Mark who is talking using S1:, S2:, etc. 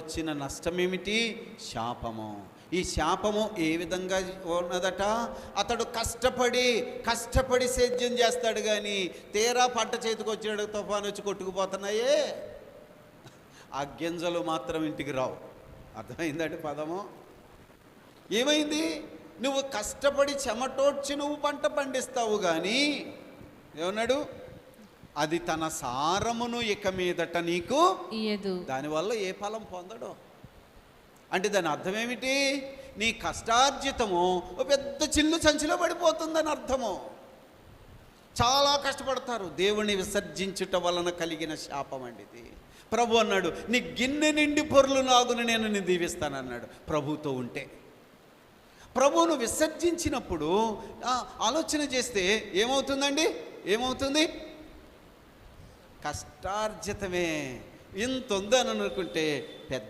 S1: వచ్చిన నష్టం ఏమిటి? శాపము. ఈ శాపము ఏ విధంగా ఉన్నదట? అతడు కష్టపడి సేద్యం చేస్తాడు, కానీ తీరా పంట చేతికి వచ్చాడు, తుఫాను వచ్చి కొట్టుకుపోతున్నాయే, ఆ గింజలు మాత్రం ఇంటికి రావు. అర్థమైందండి పదము? ఏమైంది? నువ్వు కష్టపడి చెమటోడ్చి నువ్వు పంట పండిస్తావు, కానీ ఏమన్నాడు? అది తన సారమును ఇక మీదట నీకు ఇయ్యదు. దానివల్ల ఏ ఫలం పొందడు. అంటే దాని అర్థం ఏమిటి? నీ కష్టార్జితము పెద్ద చిల్లు సంచిలో పడిపోతుందని అర్థము. చాలా కష్టపడతారు, దేవుని విసర్జించుట వలన కలిగిన శాపం అండి ఇది. ప్రభు అన్నాడు, నీ గిన్నె నిండి పొర్లు నాగును నేను నీ దీవిస్తానన్నాడు. ప్రభుతో ఉంటే. ప్రభువును విసర్జించినప్పుడు ఆలోచన చేస్తే ఏమవుతుందండి? ఏమవుతుంది? కష్టార్జితమే ఇంత ఉందని అనుకుంటే పెద్ద